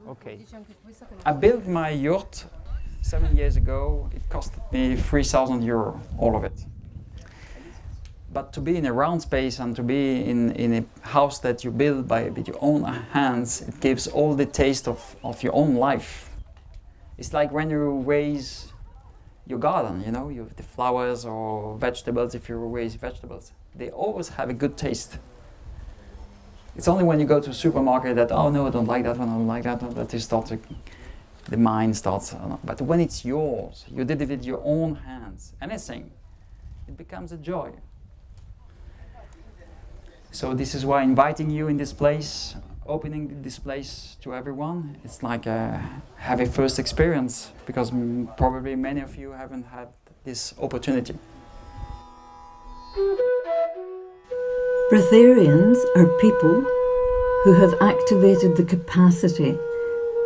Okay. I built my yacht 7 years ago. It cost me €3,000, all of it. But to be in a round space and to be in a house that you build with your own hands, it gives all the taste of your own life. It's like when you raise your garden, you have the flowers or vegetables. If you raise vegetables, they always have a good taste. It's only when you go to a supermarket that, oh no, I don't like that one, I don't like that one, that you start to, the mind starts. But when it's yours, you did it with your own hands, anything, it becomes a joy. So this is why inviting you in this place, opening this place to everyone, it's like have a first experience, because probably many of you haven't had this opportunity. Breatharians are people who have activated the capacity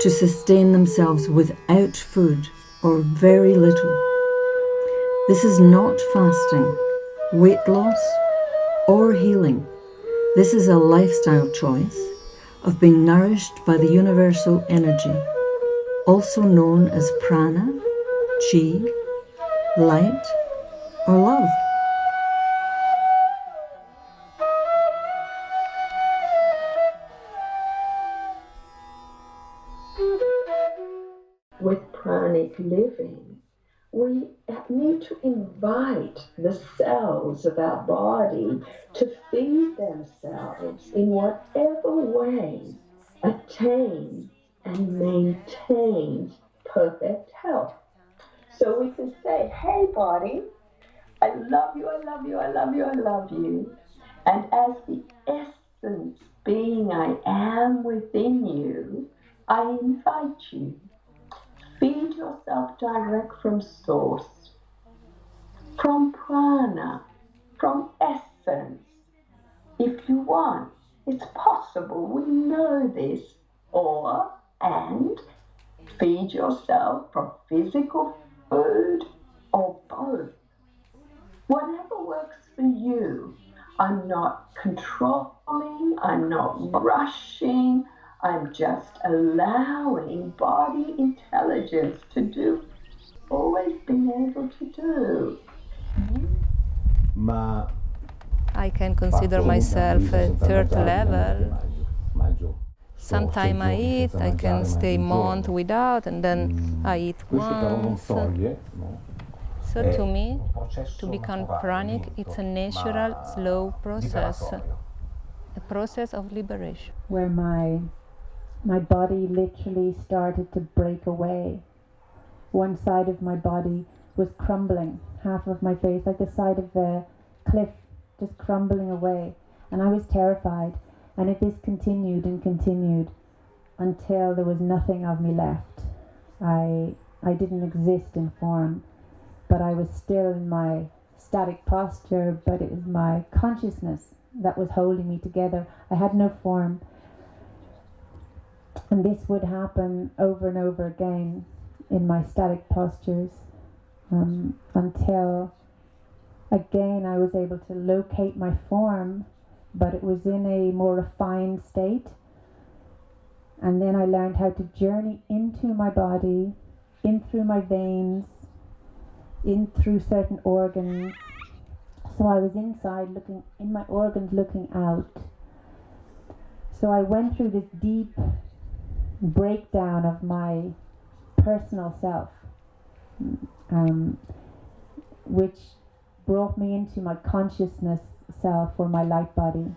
to sustain themselves without food or very little. This is not fasting, weight loss, or healing. This is a lifestyle choice of being nourished by the universal energy, also known as prana, chi, light, or love. With pranic living, we need to invite the cells of our body to feed themselves in whatever way attain and maintain perfect health. So we can say, hey body, I love you, I love you, I love you, I love you. And as the essence being I am within you, I invite you. Feed yourself direct from source, from prana, from essence. If you want, it's possible, we know this. And feed yourself from physical food or both. Whatever works for you. I'm not controlling, I'm not rushing, I'm just allowing body intelligence to do, always been able to do. I can consider myself a third level. Sometime I eat, I can stay a month without, and then I eat once. So to me, to become pranic, it's a natural, slow process, a process of liberation. Where my body literally started to break away. One side of my body was crumbling, half of my face, like the side of the cliff, just crumbling away. And I was terrified. And this continued and continued until there was nothing of me left. I didn't exist in form, but I was still in my static posture, but it was my consciousness that was holding me together. I had no form. And this would happen over and over again in my static postures until again I was able to locate my form, but it was in a more refined state. And then I learned how to journey into my body, in through my veins, in through certain organs. So I was inside looking in my organs, looking out. So I went through this deep breakdown of my personal self, which brought me into my consciousness self, or my light body.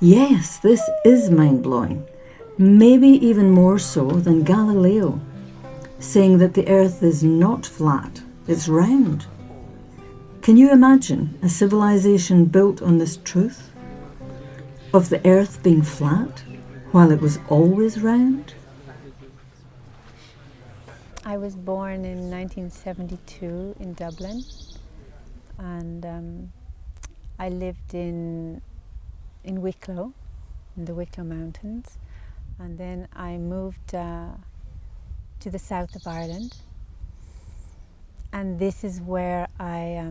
Yes, this is mind-blowing. Maybe even more so than Galileo, saying that the earth is not flat, it's round. Can you imagine a civilization built on this truth? Of the earth being flat, while it was always round? I was born in 1972 in Dublin, and I lived in Wicklow, in the Wicklow Mountains, and then I moved to the south of Ireland, and this is where I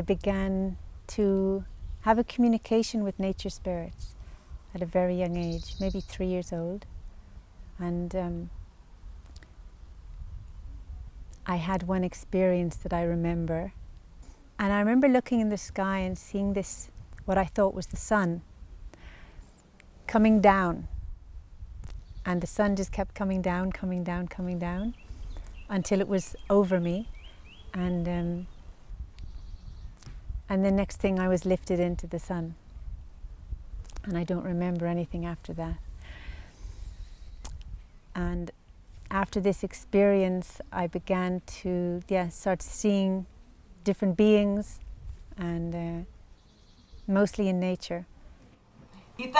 began to have a communication with nature spirits at a very young age, maybe 3 years old. And I had one experience that I remember. And I remember looking in the sky and seeing this, what I thought was the sun, coming down. And the sun just kept coming down, coming down, coming down, until it was over me. And the next thing I was lifted into the sun. And I don't remember anything after that. And after this experience, I began to start seeing different beings, and mostly in nature. And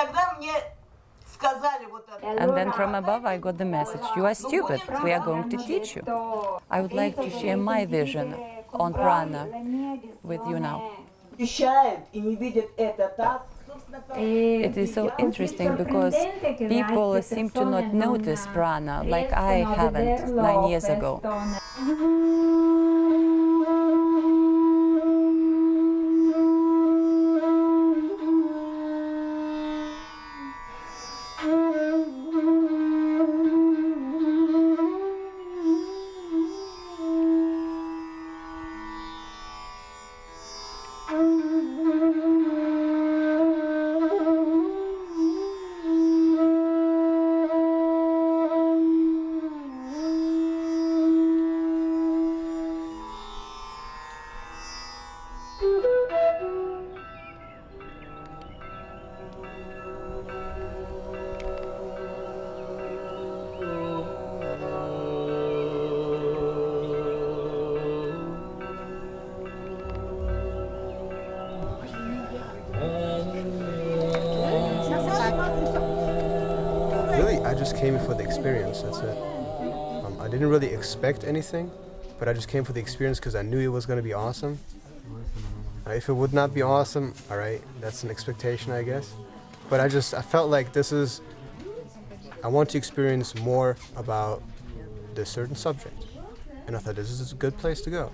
then from above I got the message, you are stupid, we are going to teach you. I would like to share my vision on Prana with you now. It is so interesting because people seem to not notice Prana like I haven't 9 years ago. I just came for the experience, that's it. I didn't really expect anything, but I just came for the experience because I knew it was going to be awesome. If it would not be awesome, all right, that's an expectation, I guess. But I felt like I want to experience more about this certain subject. And I thought this is a good place to go.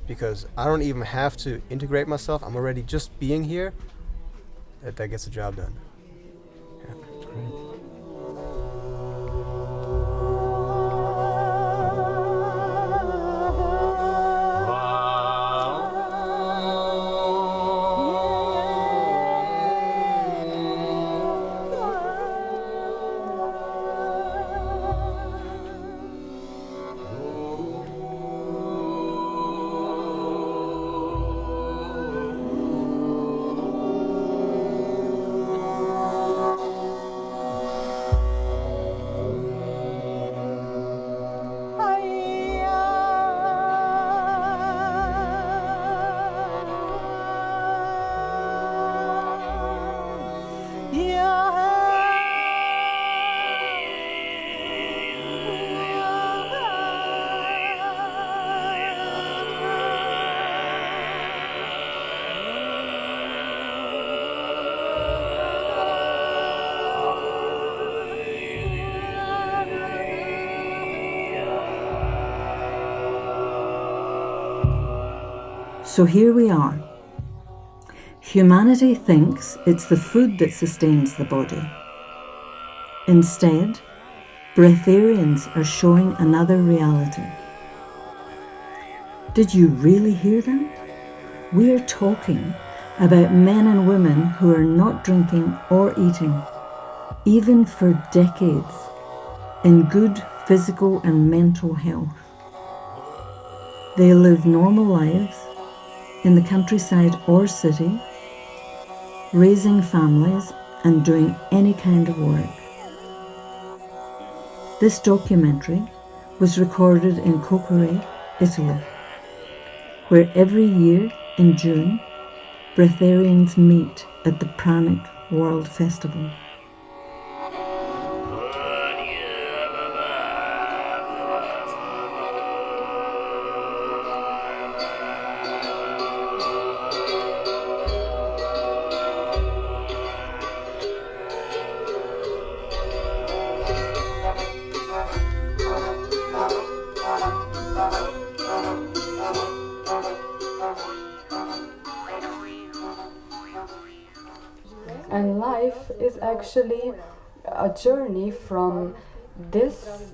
Because I don't even have to integrate myself. I'm already just being here. That gets the job done. Yeah. Great. So here we are. Humanity thinks it's the food that sustains the body. Instead, breatharians are showing another reality. Did you really hear that? We are talking about men and women who are not drinking or eating, even for decades, in good physical and mental health. They live normal lives in the countryside or city, raising families and doing any kind of work. This documentary was recorded in Coppore, Italy, where every year in June, Breatharians meet at the Pranic World Festival. And life is actually a journey from this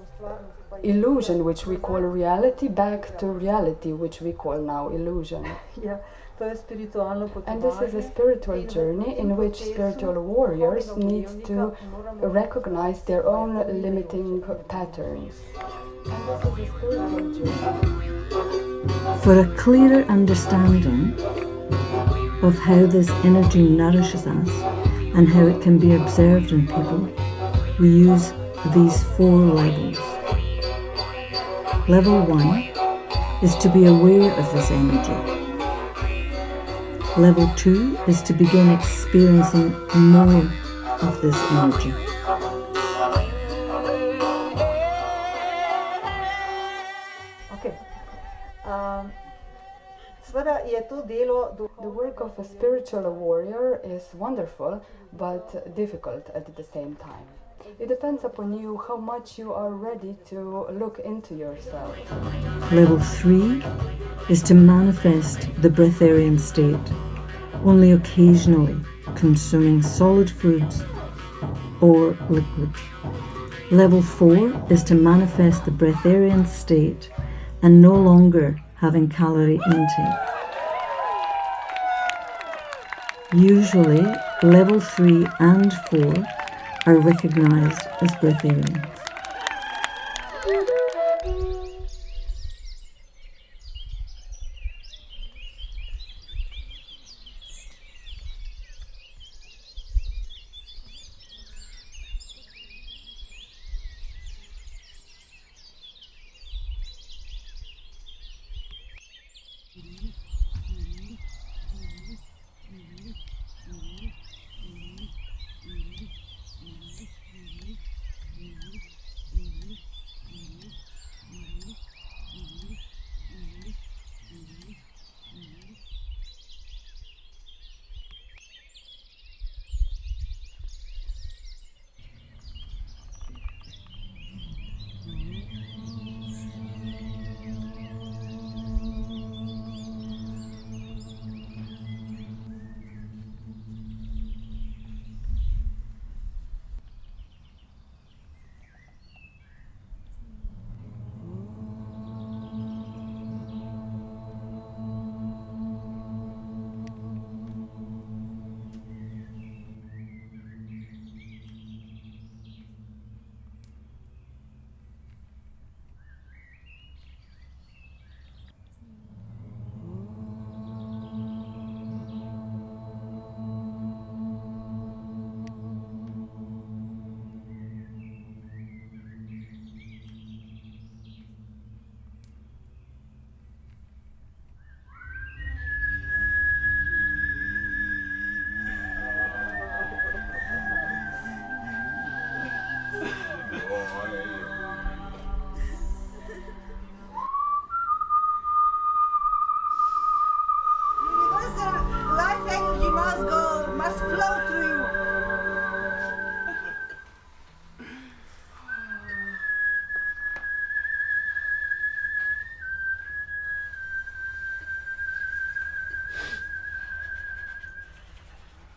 illusion, which we call reality, back to reality, which we call now illusion. And this is a spiritual journey in which spiritual warriors need to recognize their own limiting patterns. And this is a spiritual journey. For a clearer understanding of how this energy nourishes us and how it can be observed in people, we use these 4 levels. Level 1 is to be aware of this energy. Level 2 is to begin experiencing more of this energy. The work of a spiritual warrior is wonderful, but difficult at the same time. It depends upon you how much you are ready to look into yourself. Level 3 is to manifest the breatharian state, only occasionally consuming solid foods or liquids. Level 4 is to manifest the breatharian state and no longer having calorie intake. Usually, level 3 and 4 are recognized as breatharians.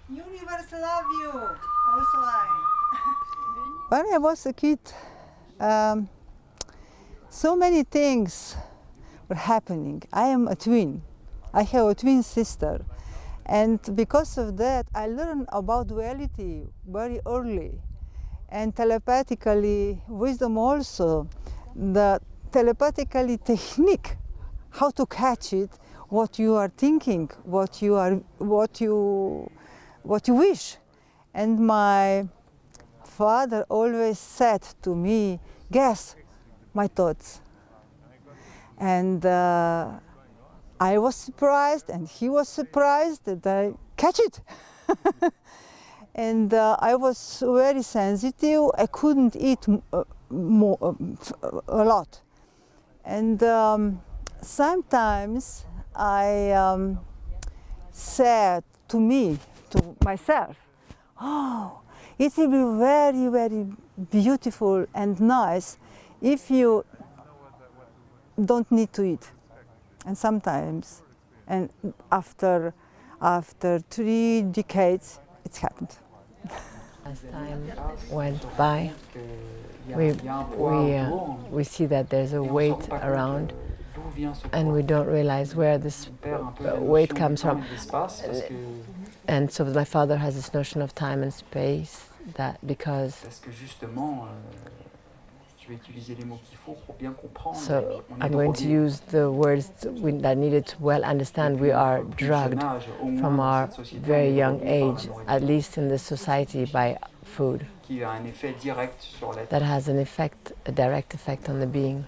Universe love you, also I. When I was a kid, so many things were happening. I am a twin. I have a twin sister. And because of that, I learned about duality very early. And telepathically, wisdom also, the telepathically technique, how to catch it, what you are thinking, what you what you wish. And my father always said to me, guess my thoughts. And I was surprised, and he was surprised that I catch it. And I was very sensitive. I couldn't eat a lot. And sometimes I said to myself, oh, it will be very, very beautiful and nice if you don't need to eat. And sometimes, and after 3 decades, it's happened. As time went by, we see that there's a weight around, and we don't realize where this weight comes from. And so my father has this notion of time and space, that because so I'm going to use the words that needed to well understand. We are drugged from our very young age, at least in this society, by food. That has an effect, a direct effect on the being.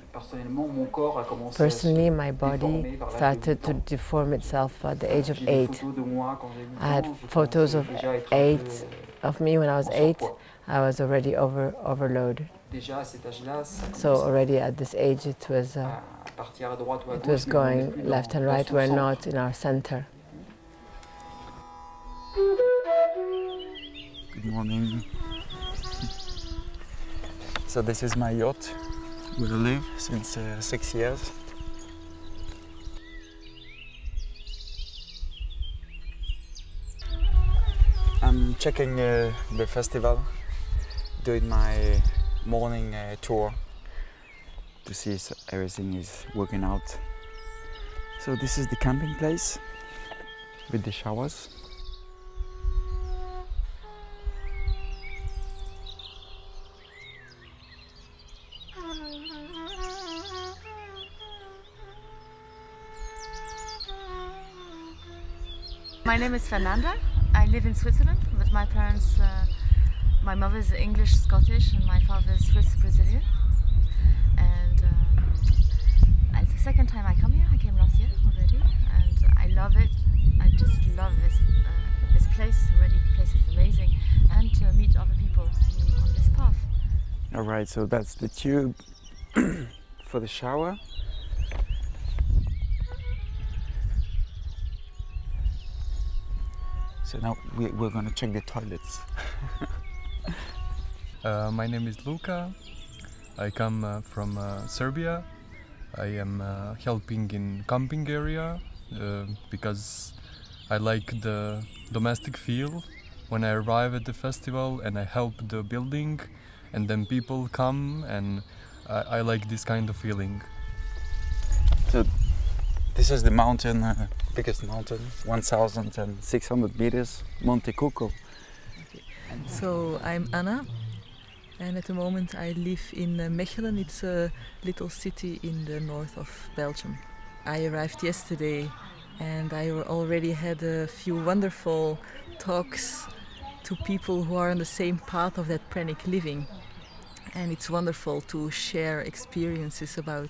Personally, my body started to deform itself at the age of 8. I had photos of me when I was 8. I was already overloaded. So already at this age it was going left and right. We're not in our center. Good morning. So this is my yacht where I live since 6 years. I'm checking the festival, doing my morning tour to see if everything is working out. So this is the camping place with the showers. My name is Fernanda. I live in Switzerland with my parents. My mother is English, Scottish, and my father is Swiss, Brazilian. And it's the second time I come here. I came last year already, and I love it. I just love this place. Already, the place is amazing, and to meet other people on this path. All right, so that's the tube for the shower. So now we're going to check the toilets. My name is Luka. I come from Serbia. I am helping in camping area because I like the domestic feel when I arrive at the festival and I help the building, and then people come, and I like this kind of feeling. So this is the mountain, biggest mountain, 1,600 meters, Monte Cucco. So I'm Anna, and at the moment I live in Mechelen. It's a little city in the north of Belgium. I arrived yesterday, and I already had a few wonderful talks to people who are on the same path of that pranic living. And it's wonderful to share experiences about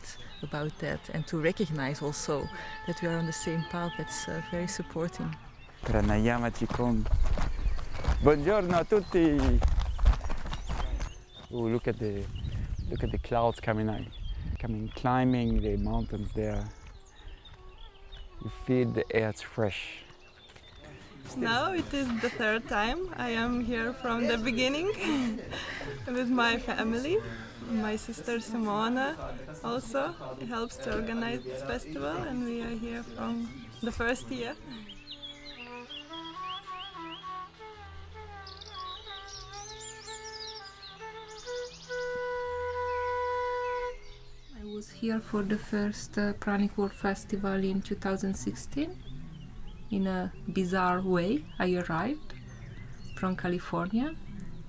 that, and to recognize also that we are on the same path. That's very supporting. Pranayamachikon. Buongiorno a tutti. Oh, look at the clouds coming climbing the mountains there. You feel the air's fresh. Now it is the third time I am here from the beginning with my family. My sister Simona also helps to organize this festival, and we are here from the first year. I was here for the first Pranic World Festival in 2016. In a bizarre way, I arrived from California,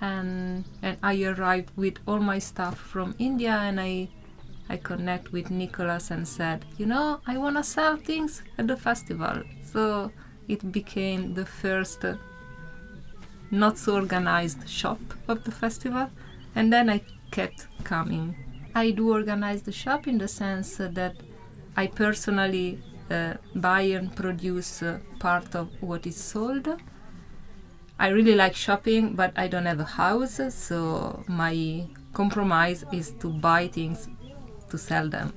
and I arrived with all my stuff from India, and I connect with Nicholas and said, you know, I want to sell things at the festival. So it became the first not so organized shop of the festival, and then I kept coming. I do organize the shop in the sense that I personally buy and produce part of what is sold. I really like shopping, but I don't have a house, so my compromise is to buy things to sell them.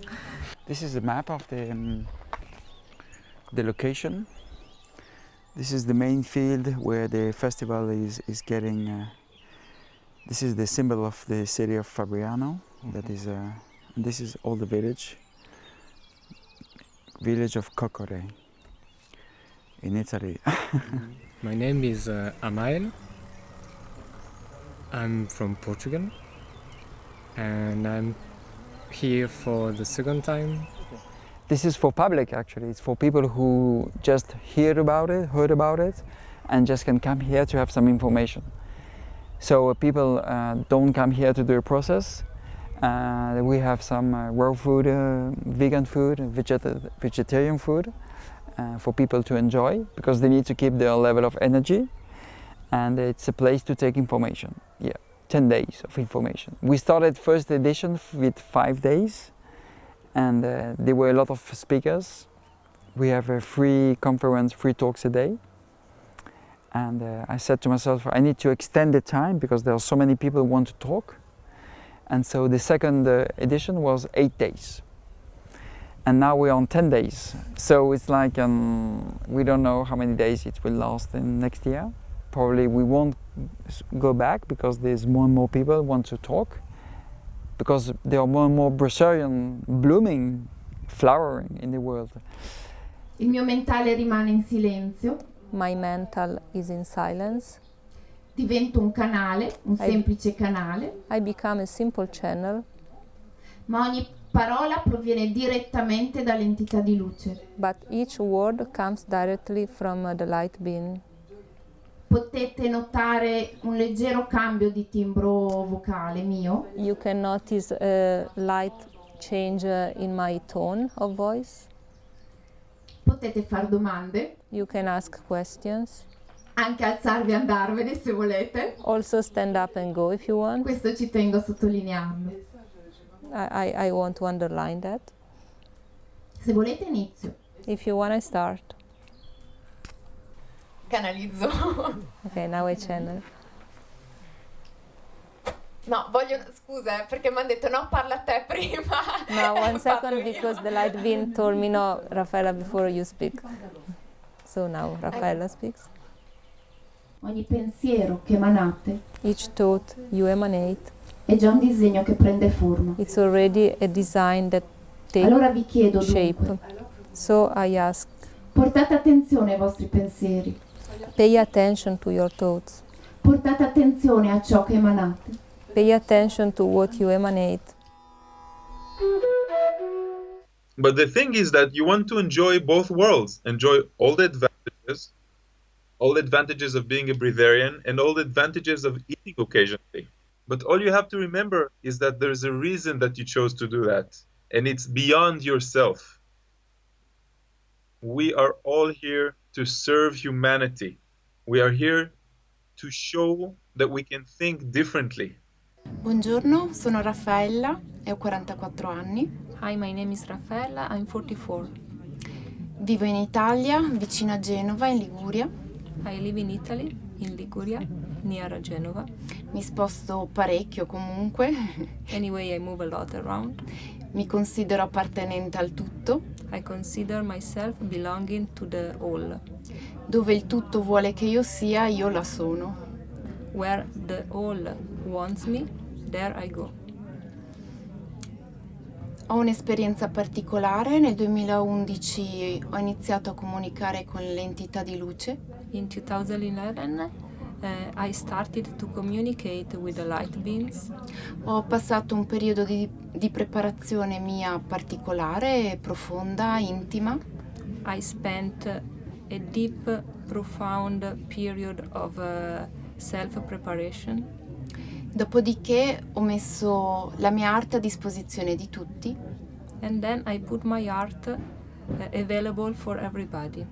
This is the map of the location. This is the main field where the festival is getting. This is the symbol of the city of Fabriano. That is, and this is all the village of Cocore in Italy. My name is Amael. I'm from Portugal, and I'm here for the second time. This is for public, actually. It's for people who just heard about it, and just can come here to have some information. So people don't come here to do a process. We have some raw food, vegan food, vegetarian food for people to enjoy, because they need to keep their level of energy. And it's a place to take information. Yeah, 10 days of information. We started first edition with 5 days. And there were a lot of speakers. We have a free conference, free talks a day. And I said to myself, I need to extend the time because there are so many people who want to talk. And so the second edition was 8 days. And now we're on 10 days. So it's like, we don't know how many days it will last in next year. Probably we won't go back because there's more and more people who want to talk. Because there are more and more Breatharians blooming, flowering in the world. Il mio mentale rimane in silenzio. My mental is in silence. Divento un canale, un semplice canale. I become a simple channel. Ma ogni parola proviene direttamente dall'entità di luce. But each word comes directly from the light being. Potete notare un leggero cambio di timbro vocale mio. You can notice a light change in my tone of voice. Potete fare domande. You can ask questions. Anche alzarvi e andarvene se volete. Also stand up and go if you want. Questo ci tengo a sottolinearlo. I want to underline that. Se volete inizio. If you want, I start. Canalizzo. Okay, now I channel. No, scusa, perché mi hanno detto no, parla te prima. No, 1 second, because the light being told me no, Raffaella, before you speak. So now Raffaella speaks. Ogni pensiero che emanate, each thought you emanate, è già un disegno che prende forma. It's already a design that takes allora vi chiedo shape. Dunque, so I ask, portate attenzione ai vostri pensieri. Pay attention to your thoughts. Portate attenzione a ciò che emanate. Pay attention to what you emanate. But the thing is that you want to enjoy both worlds. Enjoy all the advantages of being a breatharian and all the advantages of eating occasionally. But all you have to remember is that there's a reason that you chose to do that. And it's beyond yourself. We are all here to serve humanity. We are here to show that we can think differently. Buongiorno, sono Raffaella e ho 44 anni. Hi, my name is Raffaella, I'm 44. Vivo in Italia, vicino a Genova, in Liguria. I live in Italy, in Liguria, near Genova. Mi sposto parecchio comunque. Anyway, I move a lot around. Mi considero appartenente al tutto. I consider myself belonging to the all. Dove il tutto vuole che io sia, io la sono. Where the all wants me, there I go. Ho un'esperienza particolare. Nel 2011 ho iniziato a comunicare con l'entità di luce. In 2011 I started to communicate with the light beings. Ho passato un periodo di preparazione mia particolare, profonda, intima. I spent a deep, profound period of self-preparation. Dopodiché ho messo la mia arte a disposizione di tutti. And then I put my art available for everybody.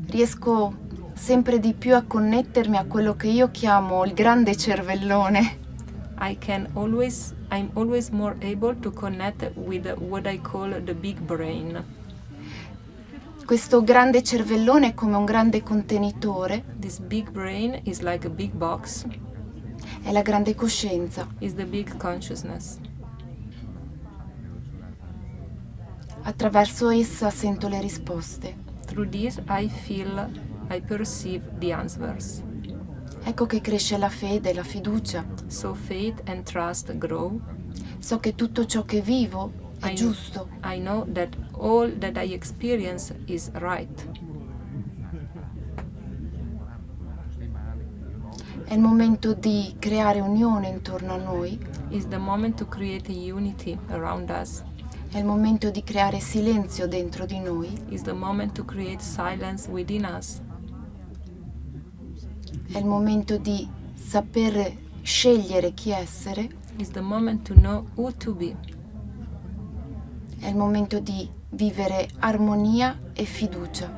Riesco sempre di più a connettermi a quello che io chiamo il grande cervellone. I'm always more able to connect with what I call the big brain. Questo grande cervellone è come un grande contenitore. This big brain is like a big box. È la grande coscienza. Is the big consciousness. Attraverso essa sento le risposte. Through this I perceive the answers. Ecco che cresce la fede e la fiducia. So faith and trust grow. So che tutto ciò che vivo è giusto. I know that all that I experience is right. È il momento di creare unione intorno a noi. Is the moment to create a unity around us. È il momento di creare silenzio dentro di noi. Is the moment to create silence within us. È il momento di saper scegliere chi essere. Is the moment to know who to be. È il momento di vivere armonia e fiducia.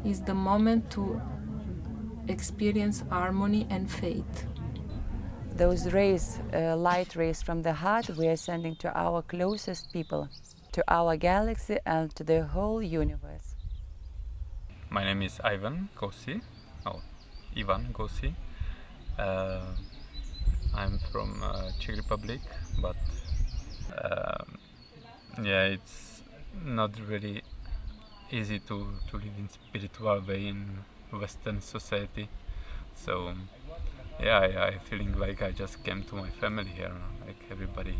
Is the moment to experience harmony and faith. Those rays, light rays from the heart, we are sending to our closest people, to our galaxy and to the whole universe. My name is Ivan Gosi. I'm from Czech Republic, but yeah, it's not really easy to live in spiritual way in Western society. So yeah, I feeling like I just came to my family here. Like everybody's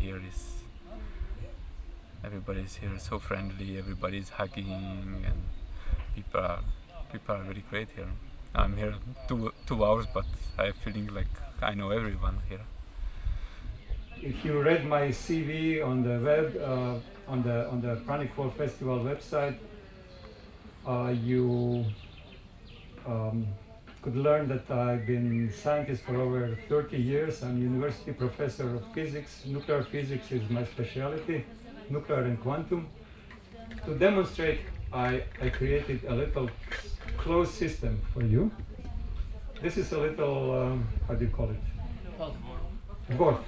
here so friendly. Everybody's hugging, and people are really great here. I'm here 2 hours, but I'm feeling like I know everyone here. If you read my CV on the web, on the Pranic World Festival website, you could learn that I've been a scientist for over 30 years. I'm university professor of physics. Nuclear physics is my specialty, nuclear and quantum. To demonstrate, I created a little closed system for you. This is a little, how do you call it? Dwarf,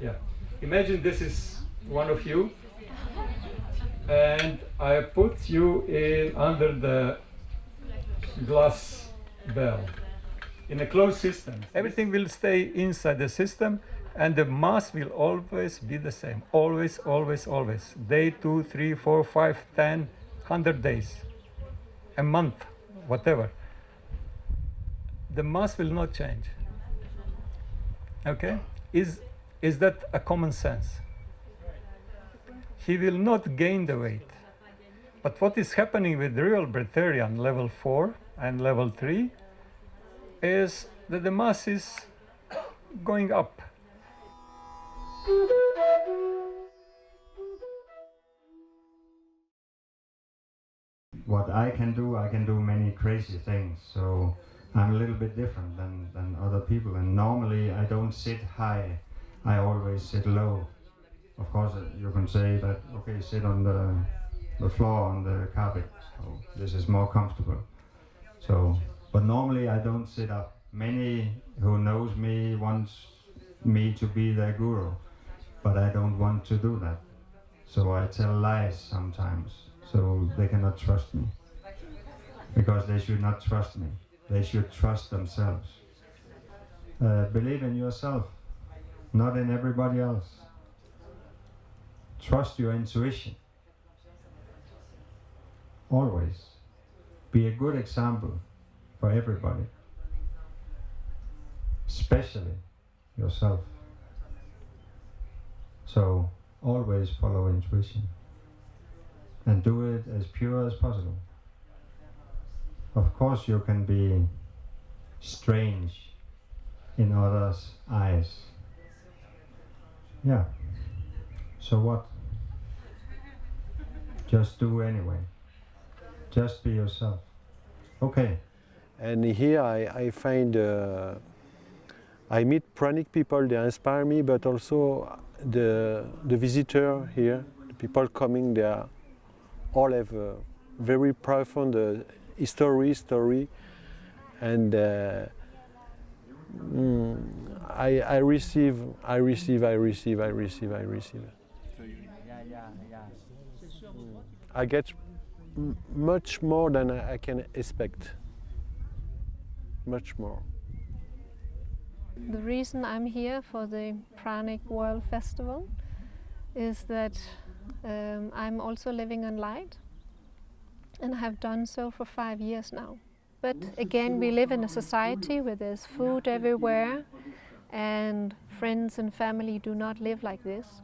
yeah. Imagine this is one of you, and I put you in under the glass bell in a closed system. Everything will stay inside the system, and the mass will always be the same. Always, always, always. Day 2, 3, 4, 5, 10, 100 days, a month, whatever. The mass will not change. Okay? Is that a common sense? He will not gain the weight. But what is happening with real Breatharian level 4 and level 3 is that the mass is going up. What I can do many crazy things, so I'm a little bit different than other people, and normally I don't sit high, I always sit low. Of course you can say that, okay, sit on the floor, on the carpet, so this is more comfortable. So, but normally I don't sit up. Many who knows me wants me to be their guru, but I don't want to do that. So I tell lies sometimes, so they cannot trust me. Because they should not trust me. They should trust themselves. Believe in yourself, not in everybody else. Trust your intuition. Always. Be a good example for everybody. Especially yourself. So always follow intuition. And do it as pure as possible. Of course you can be strange in others' eyes. Yeah. So what? Just do anyway. Just be yourself. Okay. And here I find, I meet Pranic people, they inspire me, but also the visitor here, the people coming, they are all have a very profound story, and I receive. I get much more than I can expect. Much more. The reason I'm here for the Pranic World Festival is that I'm also living on light, and have done so for 5 years now. But again, we live in a society where there's food everywhere, and friends and family do not live like this.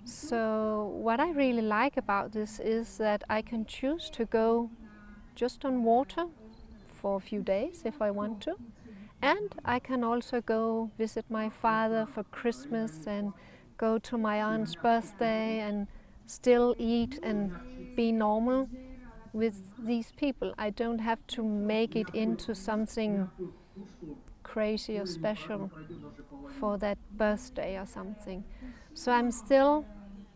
So what I really like about this is that I can choose to go just on water for a few days if I want to. And I can also go visit my father for Christmas and go to my aunt's birthday and still eat and be normal with these people. I don't have to make it into something crazy or special for that birthday or something. So I'm still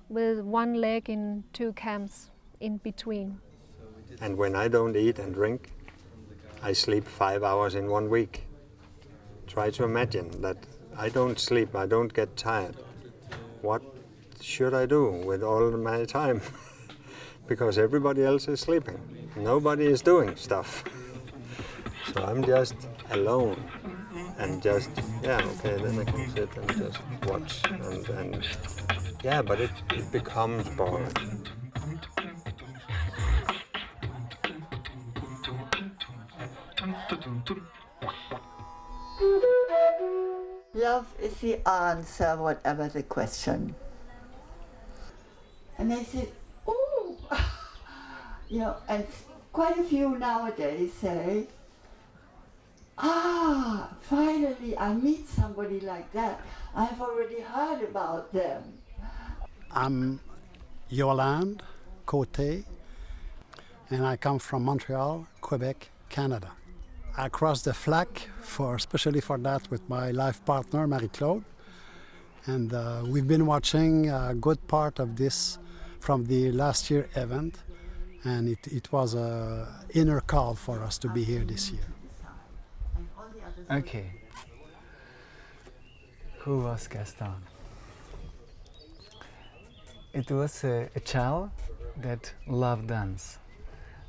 with one leg in two camps in between. And when I don't eat and drink, I sleep 5 hours in 1 week. Try to imagine that I don't sleep, I don't get tired. What should I do with all my time? Because everybody else is sleeping. Nobody is doing stuff. So I'm just alone and just, yeah, okay, then I can sit and just watch and yeah, but it becomes boring. Love is the answer, whatever the question. And they said, oh, you know, and quite a few nowadays say, finally I meet somebody like that. I've already heard about them. I'm Yolande Côté, and I come from Montreal, Quebec, Canada. I crossed the flag especially for that with my life partner, Marie-Claude. And we've been watching a good part of this from the last year event. And it was an inner call for us to be here this year. Okay. Who was Gaston? It was a child that loved dance.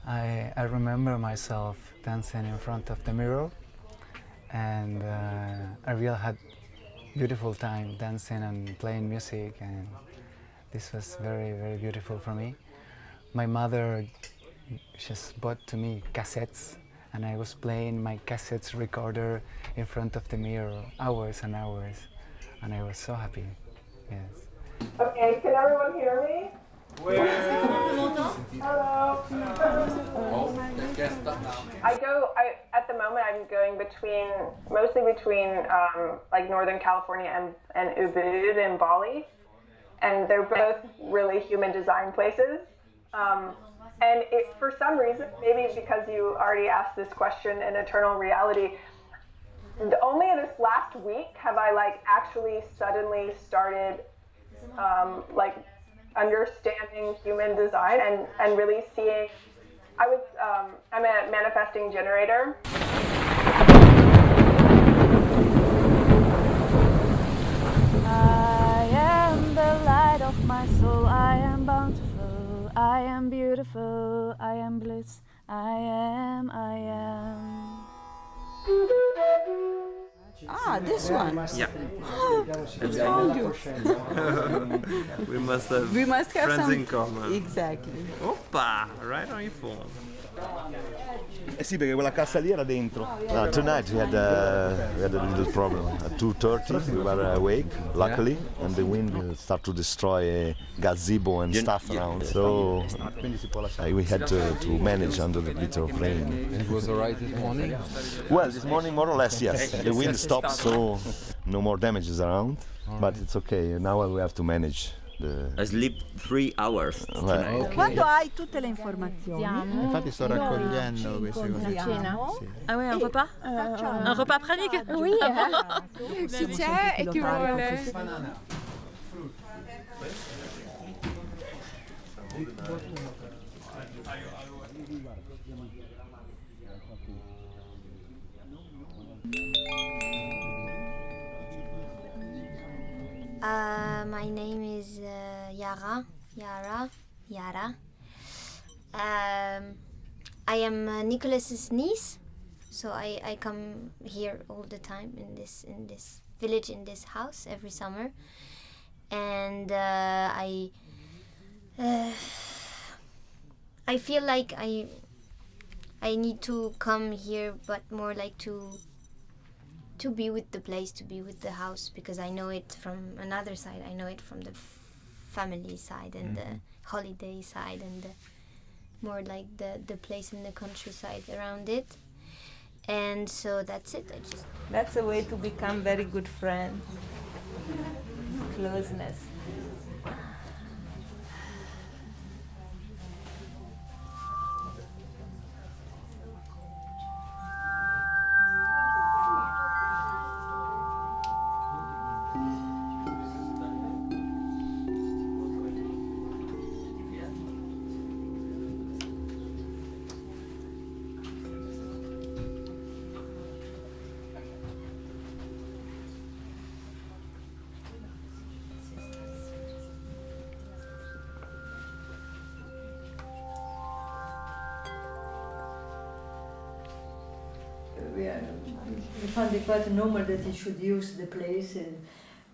I remember myself dancing in front of the mirror, and I really had beautiful time dancing and playing music, and this was very, very beautiful for me. My mother just bought to me cassettes, and I was playing my cassettes recorder in front of the mirror hours and hours, and I was so happy. Yes. Okay, can everyone hear me? Hello. At the moment I'm going mostly between like Northern California and Ubud in Bali, and they're both really human design places. And for some reason, maybe because you already asked this question in Eternal Reality, only this last week have I actually suddenly started understanding human design and really seeing. I'm a manifesting generator. I am the light of my soul. I am bountiful. I am beautiful. I am bliss. I am. This one. Yeah. It's found you. We must have friends some in common. Exactly. Oppa, right on your phone. Sì, perché quella cassa lì era dentro. Tonight we had a little problem. At 2:30 we were awake, luckily, and the wind will start to destroy gazebo and stuff around. So we had to manage under the glitter of rain. And it was alright this morning? Well, this morning more or less, yes. The wind stopped, so no more damages around. But it's okay. Now we have to manage. I sleep 3 hours tonight. Quando hai tutte le informazioni. Infatti sto raccogliendo queste cose. Sì. Ah ouais, un repas Un repas pranique? Oui, si c'è e chi vuole. My name is Yara. I am Nicholas's niece, so I come here all the time in this village, in this house every summer, and I feel like I need to come here, but more like to be with the place, to be with the house, because I know it from another side. I know it from the family side and the holiday side and the more like the place in the countryside around it. And so that's it. That's a way to become very good friends. Closeness. We found it quite normal that he should use the place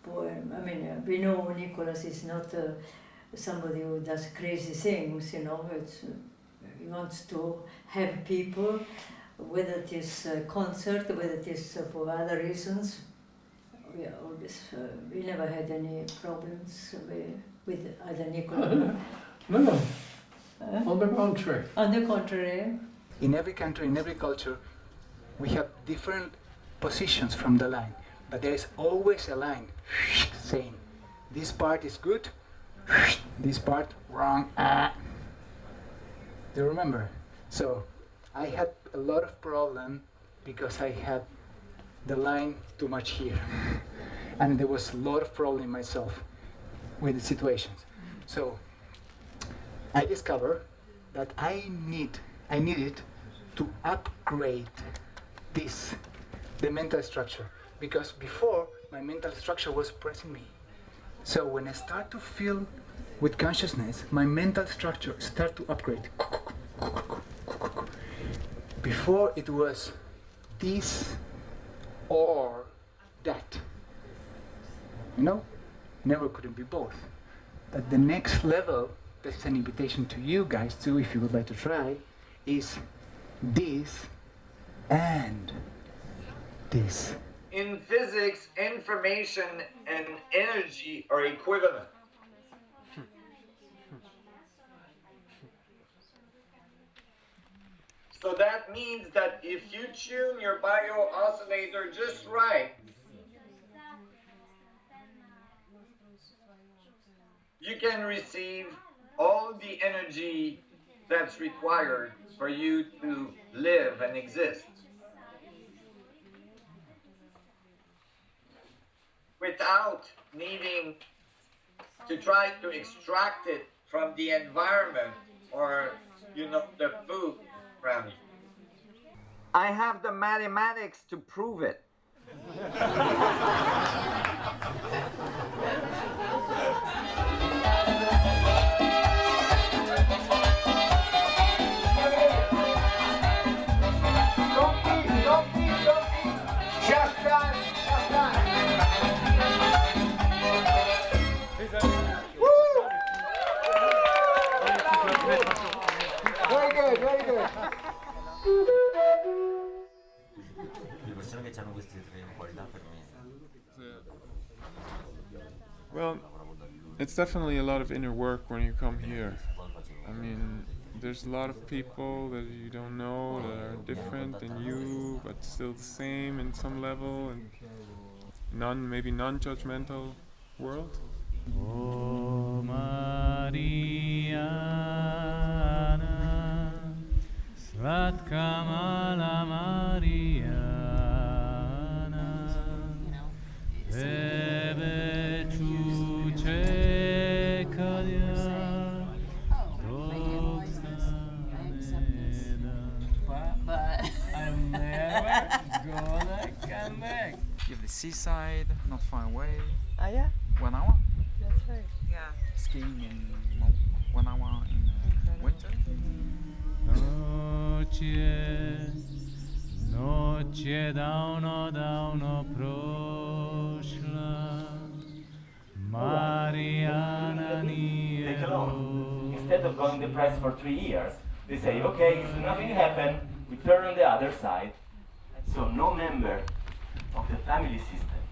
for, we know Nicholas is not somebody who does crazy things, you know. He wants to have people, whether it is a concert, whether it is for other reasons. We never had any problems with either Nicholas. No. On the contrary. On the contrary. In every country, in every culture, we have different positions from the line, but there is always a line saying, this part is good, this part wrong. Do you remember? So I had a lot of problem because I had the line too much here. And there was a lot of problem myself with the situations. So I discovered that I needed to upgrade the mental structure, because before my mental structure was oppressing me. So when I start to feel with consciousness, my mental structure start to upgrade. Before it was this or that. You know, never couldn't be both. But the next level, that's an invitation to you guys too, if you would like to try, is this and this. In physics, information and energy are equivalent. So that means that if you tune your bio oscillator just right, you can receive all the energy that's required for you to live and exist. Without needing to try to extract it from the environment or, the food around you. I have the mathematics to prove it. Very good. Well, it's definitely a lot of inner work when you come here. I mean, there's a lot of people that you don't know that are different than you, but still the same in some level, and maybe non-judgmental world. O Mariana, Sladka mala Mariana, Bebe čuče kalja, But I'm never seaside, not far away. Ah, yeah? 1 hour. That's right. Yeah. Skiing in 1 hour in winter. Noche davno prošla, Mariana Take a loan. Instead of going depressed for 3 years, they say, okay, if nothing happened, we turn on the other side. So no member of the family system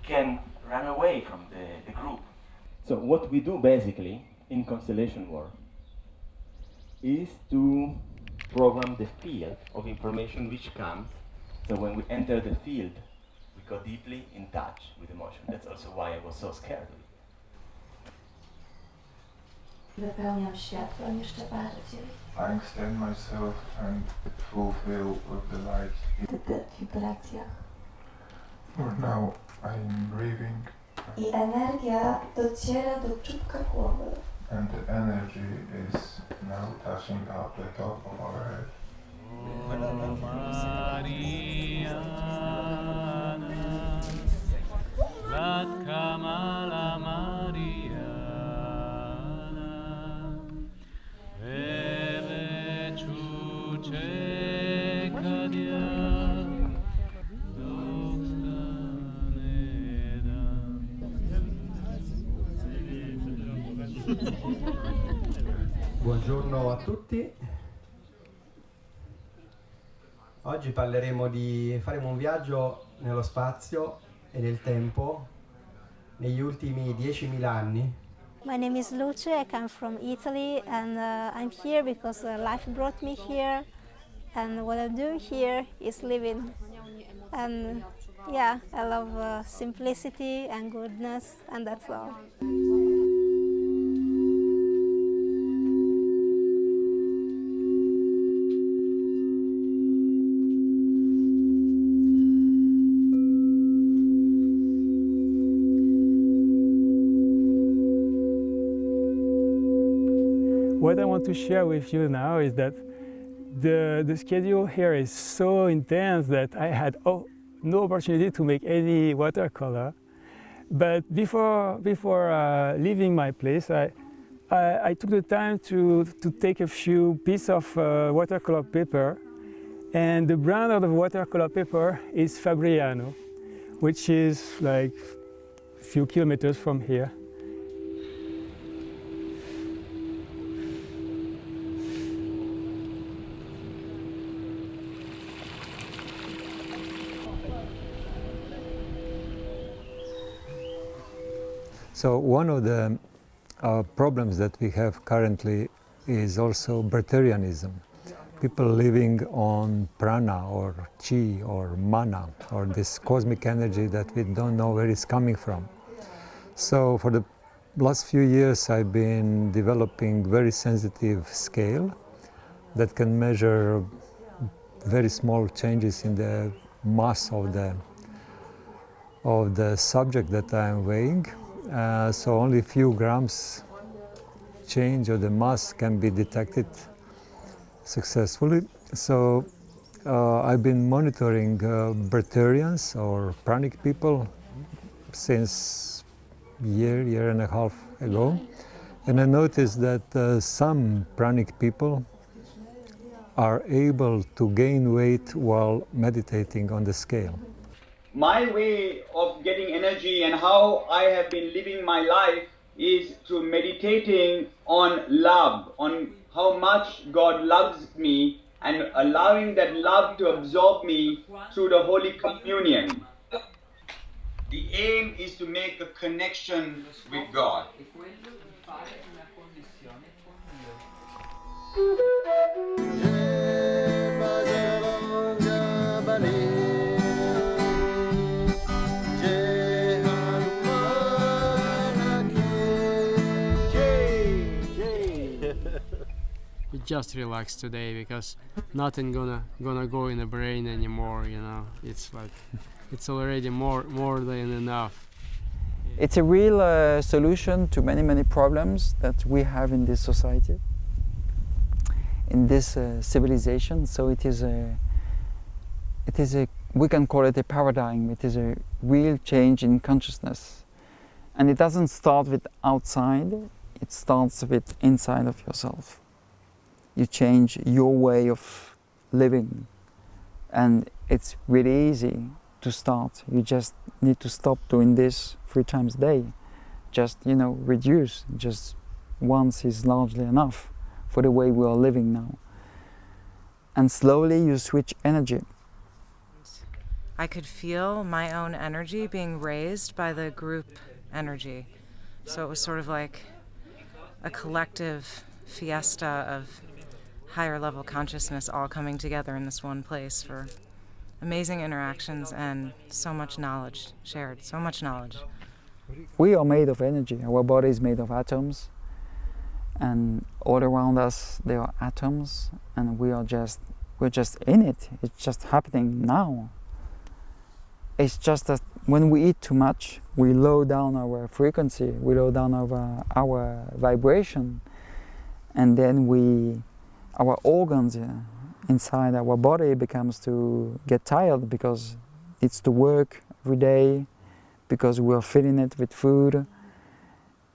can run away from the group. So what we do basically in constellation work is to program the field of information which comes. So when we enter the field, we go deeply in touch with emotion. That's also why I was so scared of it. Wypełniam światłem jeszcze bardziej. I extend myself and fulfill with the light. Wibracjach. For now, I'm breathing. I energia dociera do czubka głowy. And the energy is now touching up the top of our head. Sladka mala Mariana, bebe čuče kad ja dok stane dan. Buongiorno a tutti. Oggi faremo un viaggio nello spazio e nel tempo negli ultimi 10.000 anni. My name is Luce, I come from Italy and I'm here because life brought me here, and what I'm doing here is living. And yeah, I love simplicity and goodness, and that's all. What I want to share with you now is that the schedule here is so intense that I had no opportunity to make any watercolor. But before leaving my place, I took the time to take a few pieces of watercolor paper, and the brand of the watercolor paper is Fabriano, which is like a few kilometers from here. So one of the problems that we have currently is also breatharianism. People living on prana or chi or mana, or this cosmic energy that we don't know where it's coming from. So for the last few years I've been developing very sensitive scale that can measure very small changes in the mass of the subject that I'm weighing. So only a few grams change of the mass can be detected successfully. So I've been monitoring Breatharians or Pranic people since year and a half ago, and I noticed that some Pranic people are able to gain weight while meditating on the scale. My way of getting energy and how I have been living my life is through meditating on love, on how much God loves me, and allowing that love to absorb me through the Holy Communion. The aim is to make a connection with God. Just relax today because nothing gonna go in the brain anymore, you know. It's like it's already more than enough. It's a real solution to many problems that we have in this society, in this civilization. So it is a we can call it a paradigm. It is a real change in consciousness. And it doesn't start with outside, it starts with inside of yourself. You change your way of living. And it's really easy to start. You just need to stop doing this 3 times a day. Just, reduce. Just once is largely enough for the way we are living now. And slowly you switch energy. I could feel my own energy being raised by the group energy. So it was sort of like a collective fiesta of higher level consciousness all coming together in this one place for amazing interactions and so much knowledge shared, so much knowledge. We are made of energy. Our body is made of atoms, and all around us there are atoms, and we're just in it. It's just happening now. It's just that when we eat too much, we lower down our frequency, we lower down our vibration, and then our organs inside our body becomes to get tired because it's to work every day, because we are filling it with food,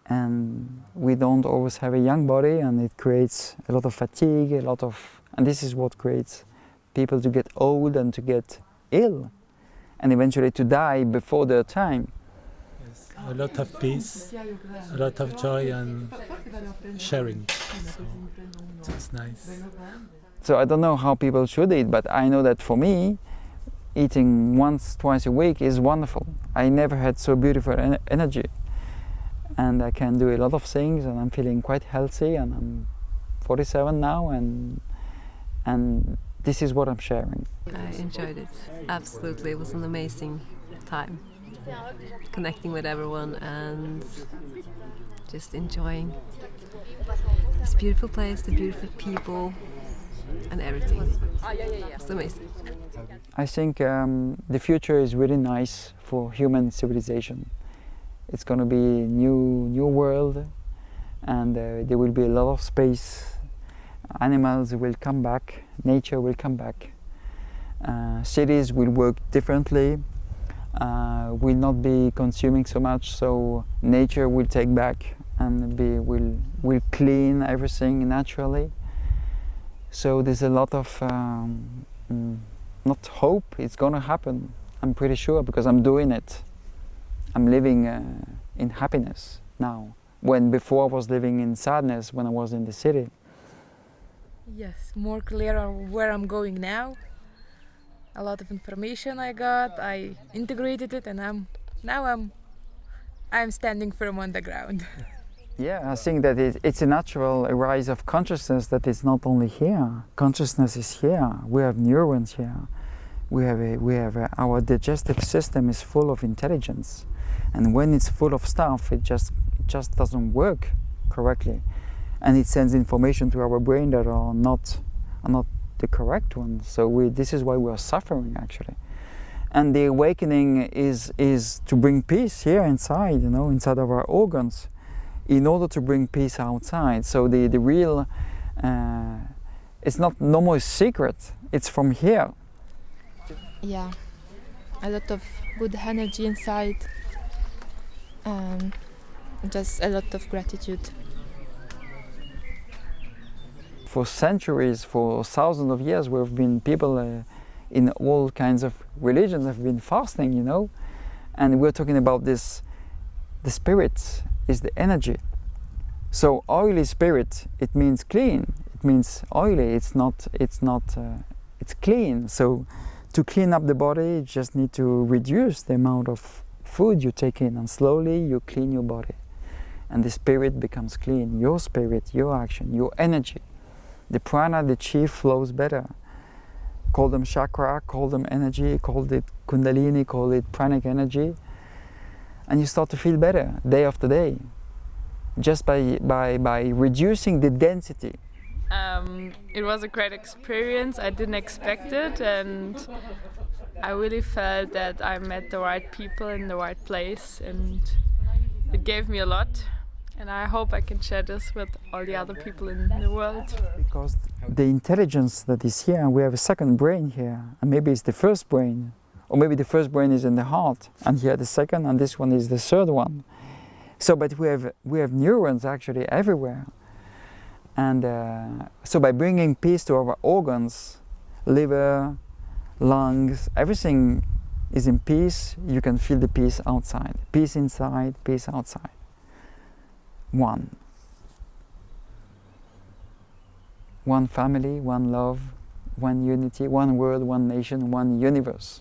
and we don't always have a young body, and it creates a lot of fatigue, and this is what creates people to get old and to get ill, and eventually to die before their time. Yes, a lot of peace, a lot of joy and sharing, so it's nice. So I don't know how people should eat, but I know that for me, eating once, twice a week is wonderful. I never had so beautiful energy, and I can do a lot of things, and I'm feeling quite healthy, and I'm 47 now, and this is what I'm sharing. I enjoyed it, absolutely. It was an amazing time, connecting with everyone and just enjoying this beautiful place, the beautiful people, and everything. It's amazing. I think the future is really nice for human civilization. It's going to be a new world, and there will be a lot of space. Animals will come back, nature will come back. Cities will work differently, will not be consuming so much, so nature will take back and will clean everything naturally. So there's a lot of not hope, it's going to happen. I'm pretty sure, because I'm doing it. I'm living in happiness now, when before I was living in sadness when I was in the city. Yes, more clear on where I'm going now. A lot of information I got, I integrated it, and I'm standing firm on the ground. Yeah, I think that it's a natural rise of consciousness that is not only here. Consciousness is here. We have neurons here. Our digestive system is full of intelligence, and when it's full of stuff, it just doesn't work correctly, and it sends information to our brain that are not the correct ones. So this is why we are suffering, actually. And the awakening is to bring peace here inside, inside of our organs, in order to bring peace outside. So the real, it's not no more secret, it's from here. Yeah, a lot of good energy inside, just a lot of gratitude. For centuries, for thousands of years, we've been people in all kinds of religions have been fasting, and we're talking about this. The spirit is the energy. So oily spirit, it means clean. It means oily. It's clean. So to clean up the body, you just need to reduce the amount of food you take in, and slowly you clean your body, and the spirit becomes clean. Your spirit, your action, your energy. The prana, the chi, flows better. Call them chakra, call them energy, call it kundalini, call it pranic energy, and you start to feel better day after day, just by reducing the density. It was a great experience. I didn't expect it, and I really felt that I met the right people in the right place, and it gave me a lot. And I hope I can share this with all the other people in the world. Because the intelligence that is here, we have a second brain here, and maybe it's the first brain Or maybe the first brain is in the heart, and here the second, and this one is the third one. So, but we have neurons actually everywhere. And so by bringing peace to our organs, liver, lungs, everything is in peace, you can feel the peace outside. Peace inside, peace outside. One. One family, one love, one unity, one world, one nation, one universe.